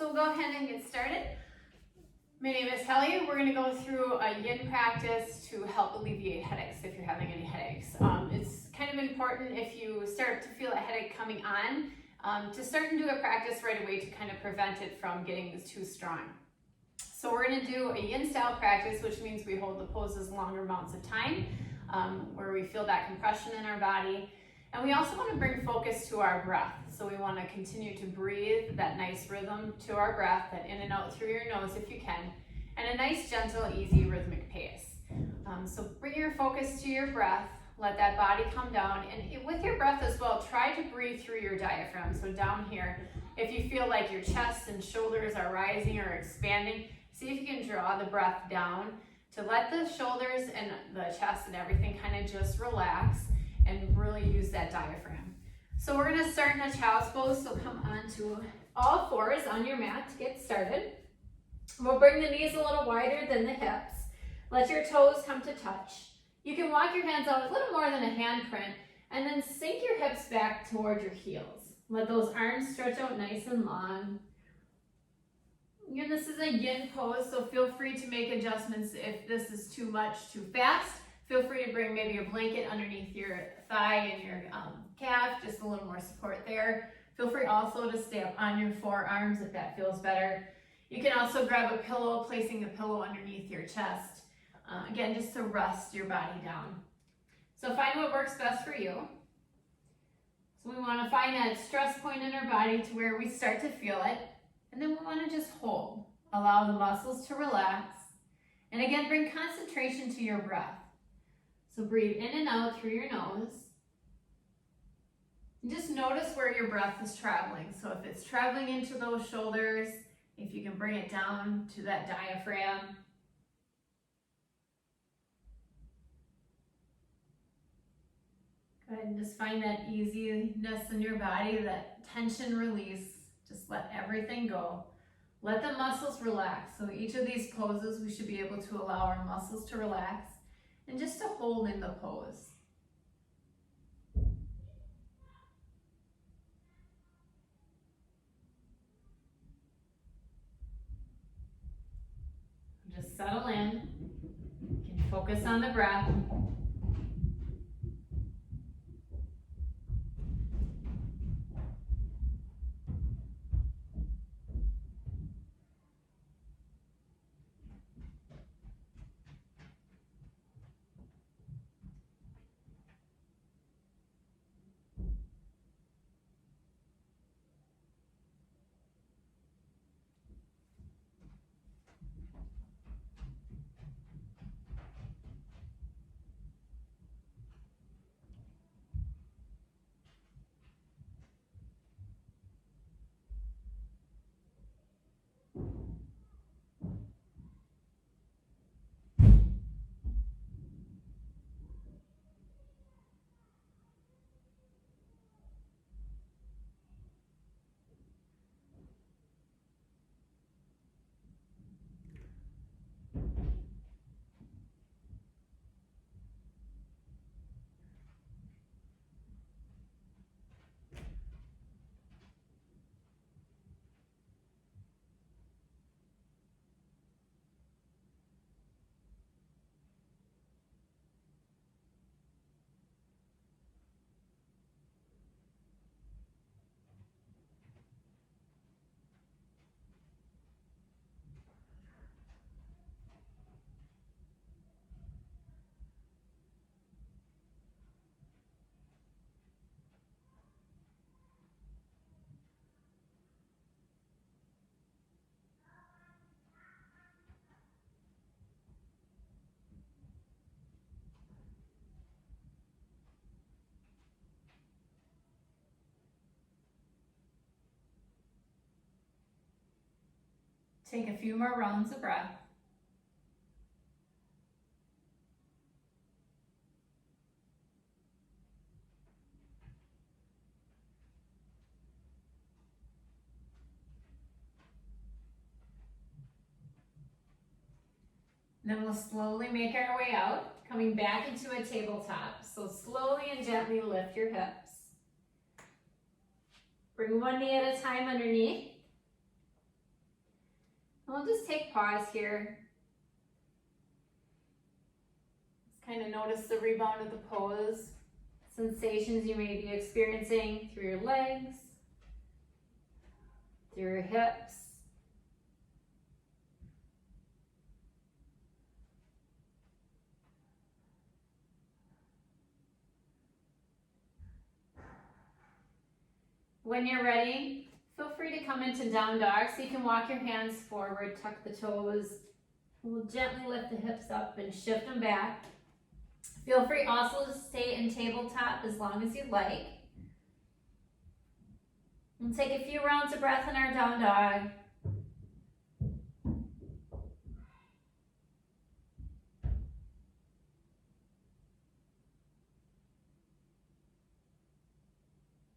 So we'll go ahead and get started. My name is Kelly. We're going to go through a yin practice to help alleviate headaches if you're having any headaches. It's kind of important if you start to feel a headache coming on to start and do a practice right away to kind of prevent it from getting too strong. So we're going to do a yin style practice, which means we hold the poses longer amounts of time, where we feel that compression in our body. And we also want to bring focus to our breath. So we want to continue to breathe that nice rhythm to our breath, that in and out through your nose if you can, and a nice, gentle, easy rhythmic pace. So bring your focus to your breath, let that body come down, and with your breath as well, try to breathe through your diaphragm. So down here, if you feel like your chest and shoulders are rising or expanding, see if you can draw the breath down to let the shoulders and the chest and everything kind of just relax and really use that diaphragm. So we're going to start in a child's pose, so come on to all fours on your mat to get started. We'll bring the knees a little wider than the hips. Let your toes come to touch. You can walk your hands out a little more than a handprint, and then sink your hips back toward your heels. Let those arms stretch out nice and long. Again, this is a yin pose, so feel free to make adjustments if this is too much, too fast. Feel free to bring maybe a blanket underneath your thigh and your calf, just a little more support there. Feel free also to stay up on your forearms if that feels better. You can also grab a pillow, placing a pillow underneath your chest. Again, just to rest your body down. So find what works best for you. So we want to find that stress point in our body to where we start to feel it. And then we want to just hold. Allow the muscles to relax. And again, bring concentration to your breath. So breathe in and out through your nose. And just notice where your breath is traveling. So if it's traveling into those shoulders, if you can bring it down to that diaphragm. Go ahead and just find that easiness in your body, that tension release. Just let everything go. Let the muscles relax. So each of these poses, we should be able to allow our muscles to relax and just to hold in the pose. Just settle in. You can focus on the breath. Take a few more rounds of breath. Then we'll slowly make our way out, coming back into a tabletop. So slowly and gently lift your hips. Bring one knee at a time underneath. We'll just take pause here. Just kind of notice the rebound of the pose, sensations you may be experiencing through your legs, through your hips. When you're ready, feel free to come into down dog, so you can walk your hands forward, tuck the toes. We'll gently lift the hips up and shift them back. Feel free also to stay in tabletop as long as you'd like. We'll take a few rounds of breath in our down dog.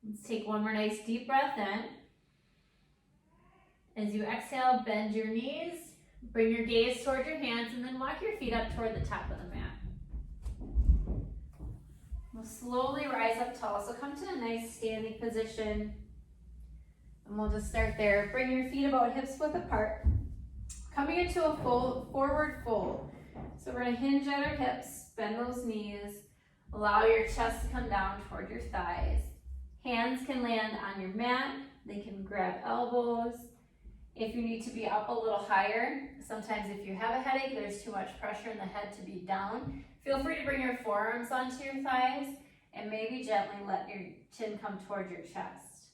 Let's take one more nice deep breath in. As you exhale, bend your knees, bring your gaze toward your hands, and then walk your feet up toward the top of the mat. We'll slowly rise up tall, so come to a nice standing position. And we'll just start there. Bring your feet about hips width apart. Coming into a full forward fold. So we're gonna hinge at our hips, bend those knees, allow your chest to come down toward your thighs. Hands can land on your mat, they can grab elbows. If you need to be up a little higher, sometimes if you have a headache, there's too much pressure in the head to be down. Feel free to bring your forearms onto your thighs and maybe gently let your chin come toward your chest.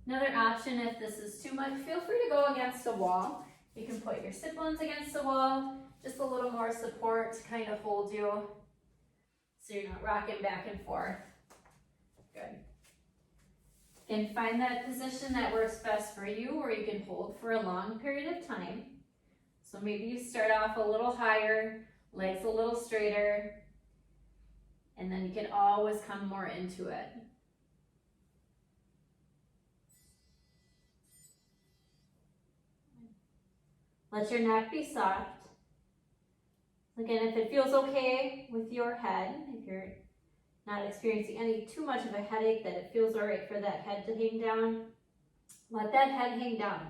Another option, if this is too much, feel free to go against a wall. You can put your sit bones against the wall, just a little more support to kind of hold you so you're not rocking back and forth. Good. And find that position that works best for you, or you can hold for a long period of time. So maybe you start off a little higher, legs a little straighter, and then you can always come more into it. Let your neck be soft. Again, if it feels okay with your head, if you're not experiencing any too much of a headache, that it feels all right for that head to hang down, let that head hang down.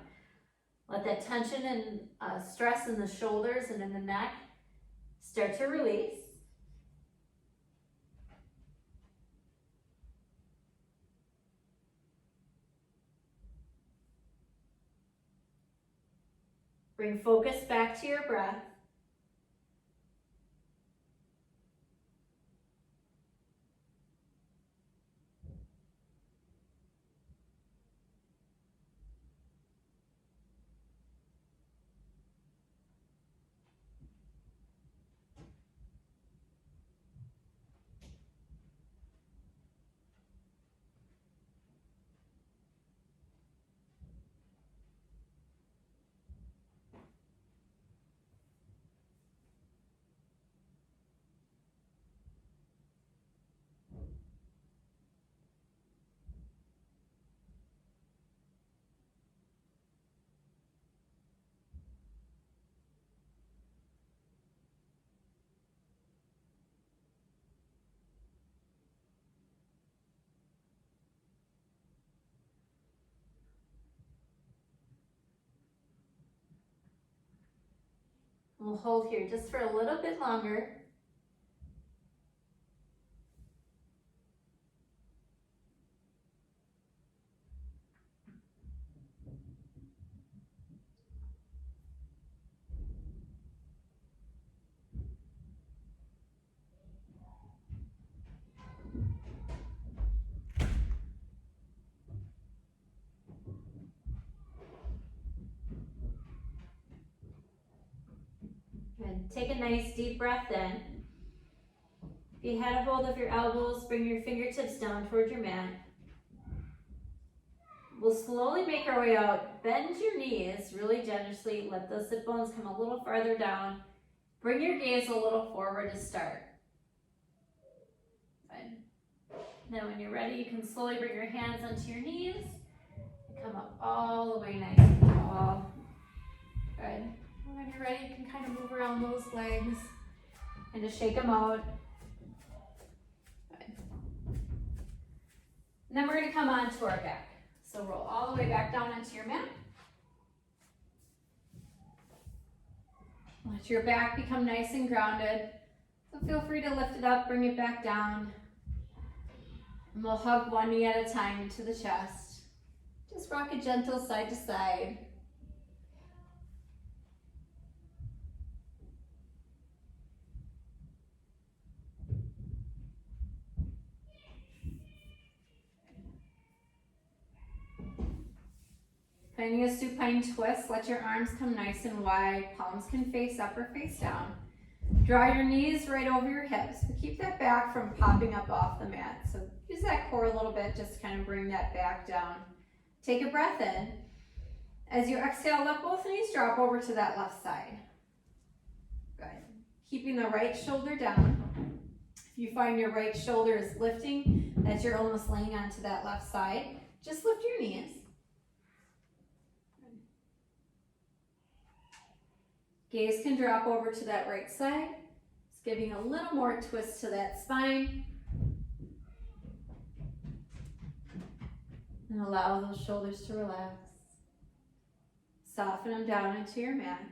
Let that tension and stress in the shoulders and in the neck start to release. Bring focus back to your breath. We'll hold here just for a little bit longer. Good. Take a nice deep breath in. If you had a hold of your elbows, bring your fingertips down toward your mat. We'll slowly make our way out. Bend your knees really generously. Let the sit bones come a little farther down. Bring your gaze a little forward to start. Good. Then when you're ready, you can slowly bring your hands onto your knees and come up all the way nice and tall. Good. And when you're ready, you can kind of move around those legs and just shake them out. Good. And then we're going to come onto our back. So roll all the way back down onto your mat. Let your back become nice and grounded. So feel free to lift it up, bring it back down. And we'll hug one knee at a time into the chest. Just rock it gentle side to side. Finding a supine twist, let your arms come nice and wide. Palms can face up or face down. Draw your knees right over your hips, but keep that back from popping up off the mat. So use that core a little bit, just to kind of bring that back down. Take a breath in. As you exhale, let both knees drop over to that left side. Good. Keeping the right shoulder down. If you find your right shoulder is lifting, as you're almost laying onto that left side, just lift your knees. Gaze can drop over to that right side. It's giving a little more twist to that spine. And allow those shoulders to relax. Soften them down into your mat.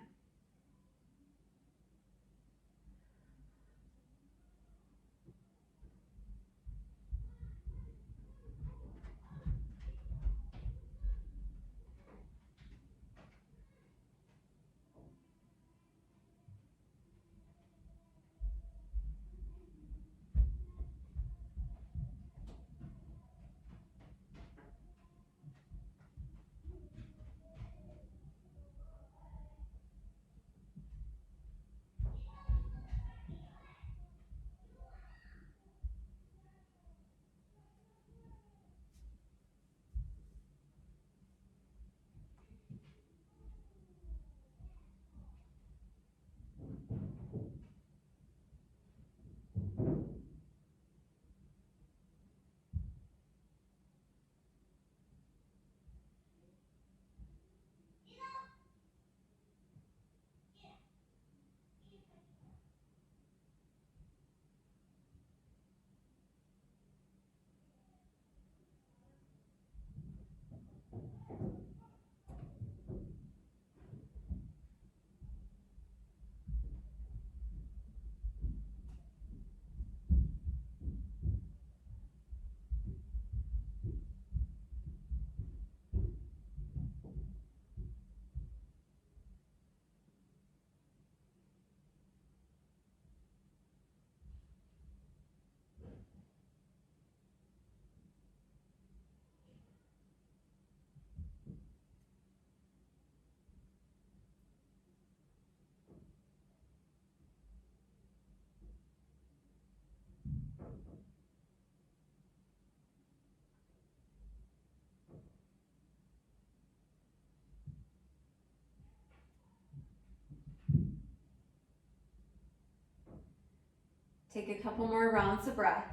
Take a couple more rounds of breath.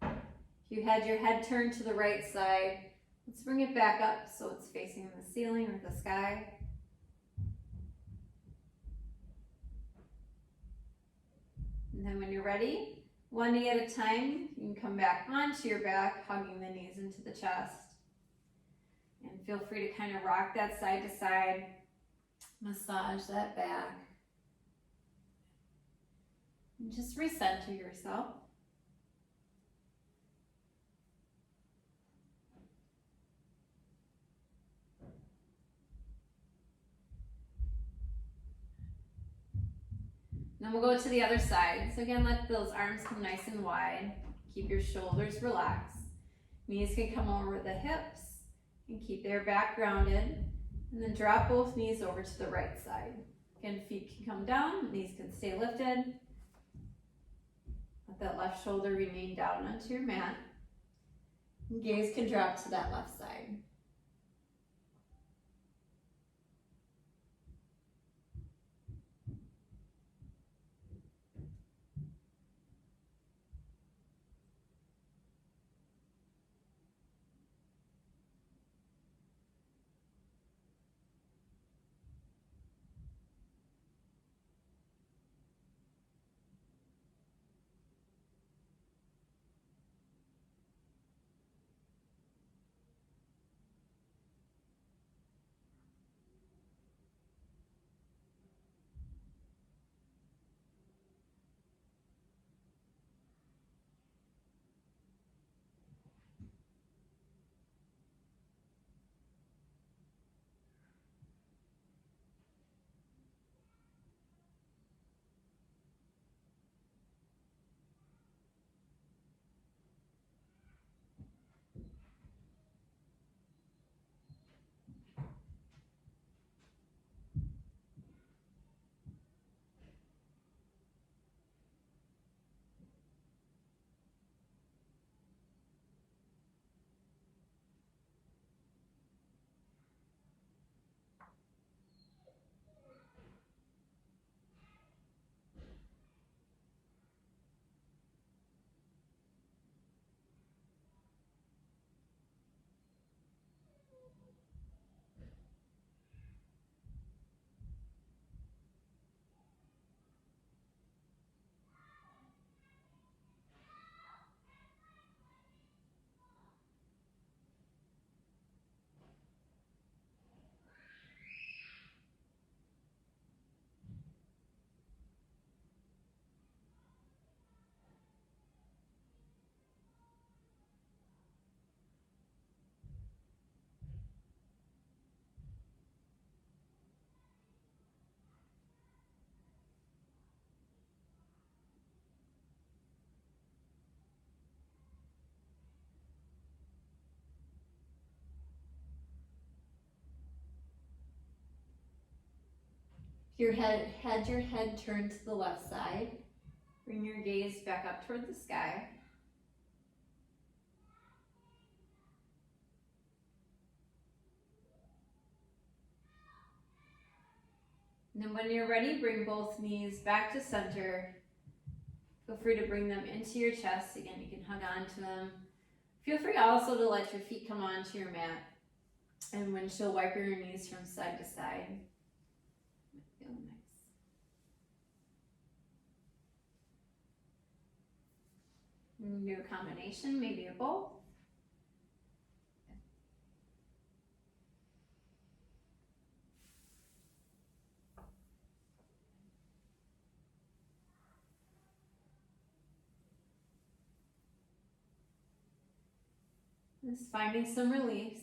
If you had your head turned to the right side, let's bring it back up so it's facing the ceiling or the sky. And then when you're ready, one knee at a time, you can come back onto your back, hugging the knees into the chest. And feel free to kind of rock that side to side, massage that back. And just recenter yourself. Then we'll go to the other side. So again, let those arms come nice and wide. Keep your shoulders relaxed. Knees can come over the hips and keep their back grounded. And then drop both knees over to the right side. Again, feet can come down, knees can stay lifted. Let that left shoulder remain down onto your mat. And gaze can drop to that left side. Had your head turned to the left side. Bring your gaze back up toward the sky. And then when you're ready, bring both knees back to center. Feel free to bring them into your chest. Again, you can hug onto them. Feel free also to let your feet come onto your mat. And windshield wiper your knees from side to side. Feel nice. We can do a combination, maybe a both. Just finding some release.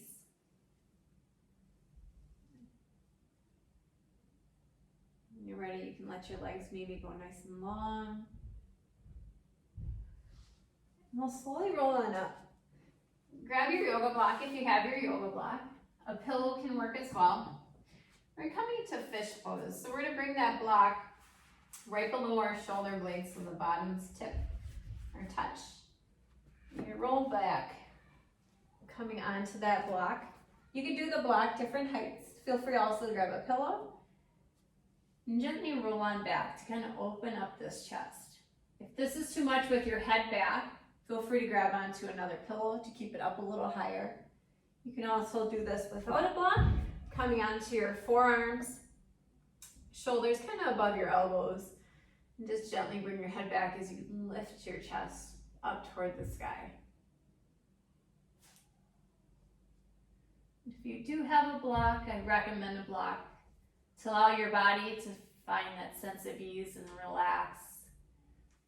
When you're ready, you can let your legs maybe go nice and long. And we'll slowly roll on up. Grab your yoga block if you have your yoga block. A pillow can work as well. We're coming to fish pose. So we're gonna bring that block right below our shoulder blades so the bottoms tip or touch. You're gonna roll back. Coming onto that block. You can do the block different heights. Feel free also to grab a pillow and gently roll on back to kind of open up this chest. If this is too much with your head back, feel free to grab onto another pillow to keep it up a little higher. You can also do this without a block, coming onto your forearms, shoulders kind of above your elbows, and just gently bring your head back as you lift your chest up toward the sky. If you do have a block, I recommend a block to allow your body to find that sense of ease and relax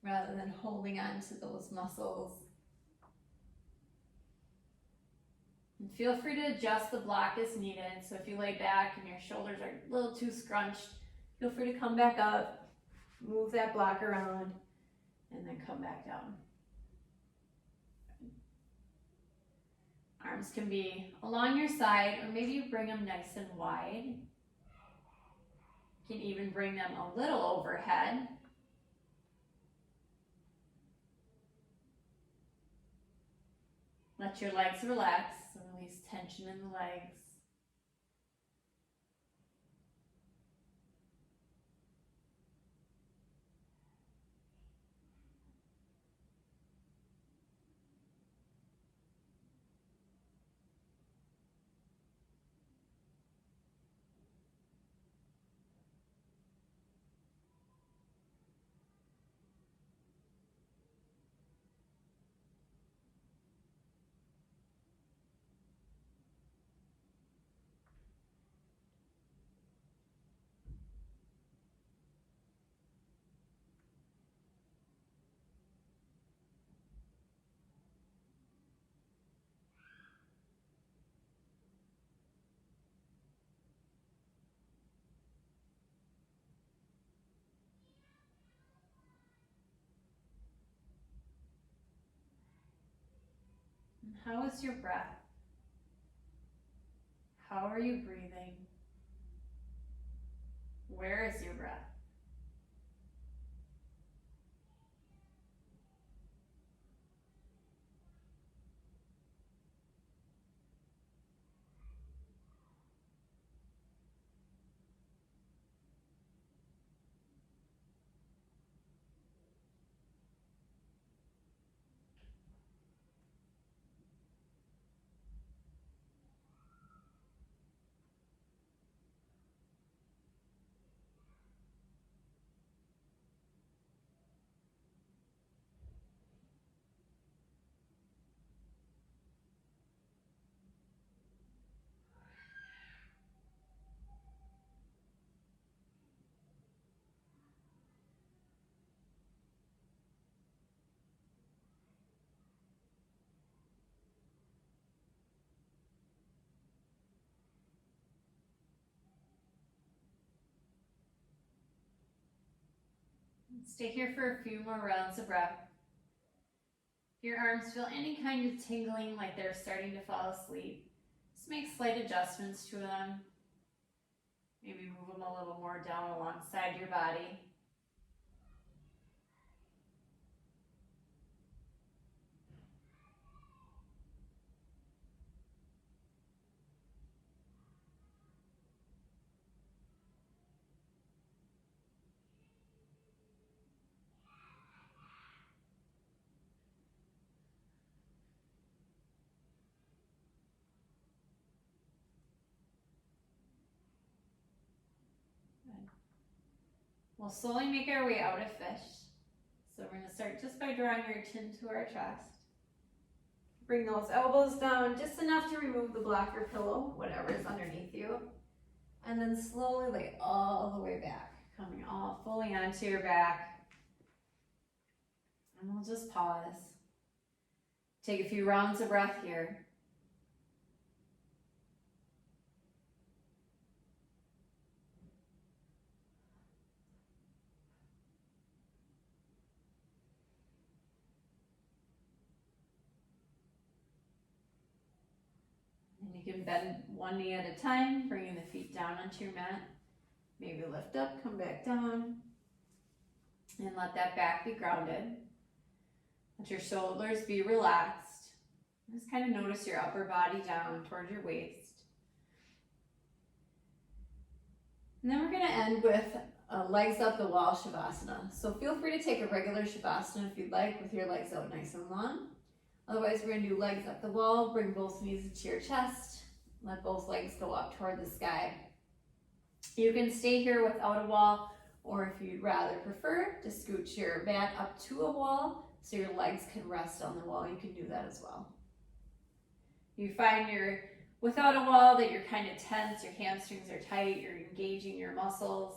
rather than holding on to those muscles. And feel free to adjust the block as needed. So if you lay back and your shoulders are a little too scrunched, feel free to come back up, move that block around, and then come back down. Arms can be along your side, or maybe you bring them nice and wide. You can even bring them a little overhead. Let your legs relax and release tension in the legs. And how is your breath? How are you breathing? Where is your breath? Stay here for a few more rounds of breath. If your arms feel any kind of tingling, like they're starting to fall asleep, just make slight adjustments to them. Maybe move them a little more down alongside your body. We'll slowly make our way out of fish. So we're gonna start just by drawing your chin to our chest. Bring those elbows down just enough to remove the blocker pillow, whatever is underneath you. And then slowly lay all the way back, coming all fully onto your back. And we'll just pause. Take a few rounds of breath here. And you can bend one knee at a time, bringing the feet down onto your mat. Maybe lift up, come back down. And let that back be grounded. Let your shoulders be relaxed. Just kind of notice your upper body down towards your waist. And then we're going to end with a legs up the wall Shavasana. So feel free to take a regular Shavasana if you'd like, with your legs out nice and long. Otherwise, we're going to do legs up the wall. Bring both knees into your chest. Let both legs go up toward the sky. You can stay here without a wall, or if you'd rather prefer, to scooch your mat up to a wall so your legs can rest on the wall. You can do that as well. You find you're without a wall, that you're kind of tense, your hamstrings are tight, you're engaging your muscles.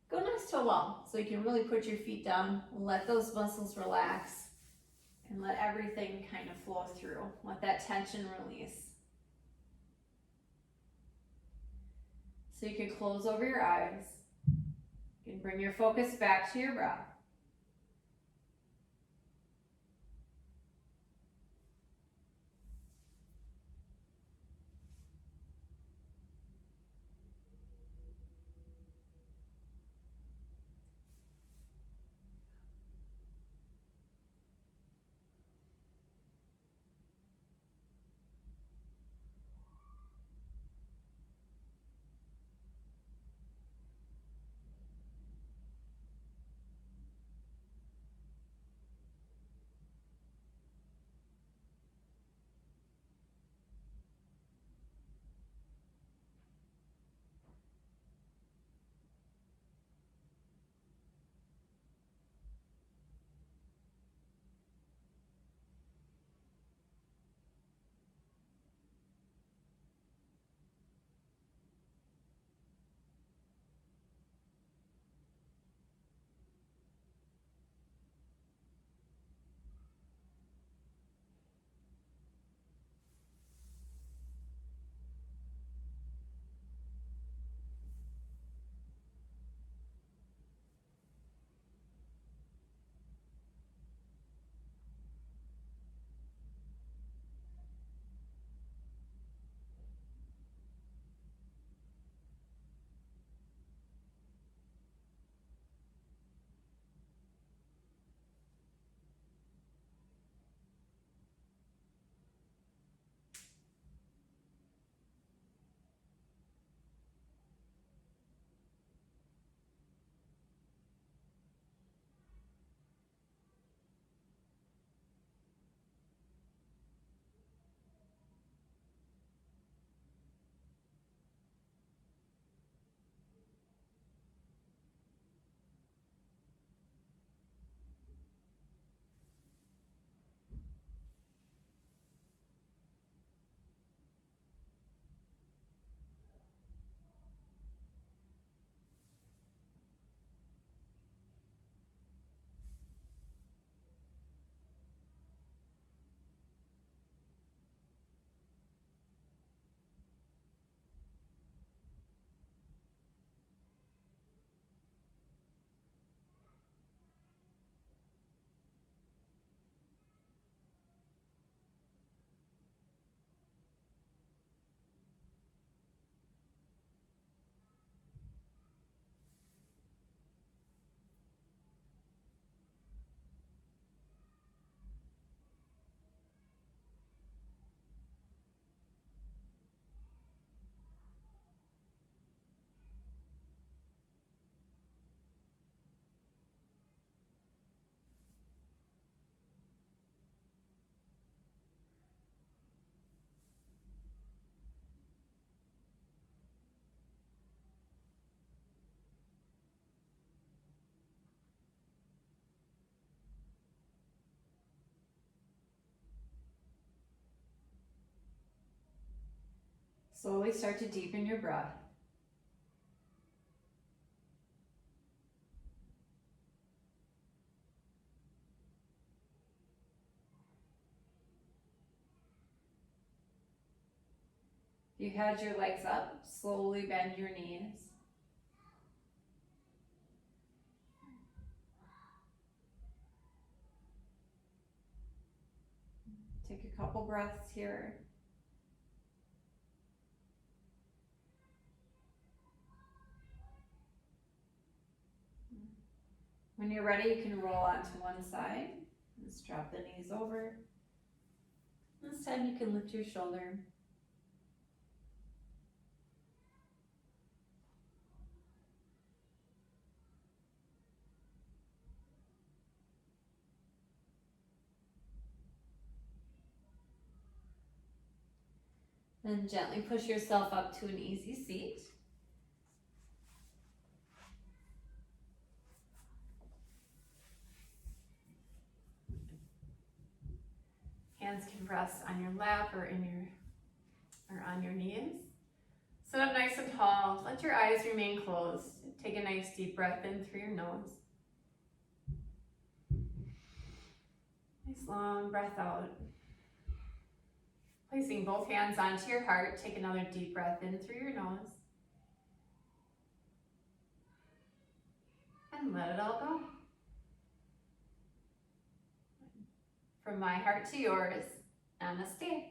Go next to a wall so you can really put your feet down, let those muscles relax, and let everything kind of flow through. Let that tension release. So you can close over your eyes. You can bring your focus back to your breath. Slowly start to deepen your breath. If you had your legs up, slowly bend your knees. Take a couple breaths here. When you're ready, you can roll onto one side. Just drop the knees over. This time you can lift your shoulder. Then gently push yourself up to an easy seat. Hands can rest on your lap or on your knees. Sit up nice and tall. Let your eyes remain closed. Take a nice deep breath in through your nose. Nice long breath out. Placing both hands onto your heart, take another deep breath in through your nose. And let it all go. From my heart to yours, namaste.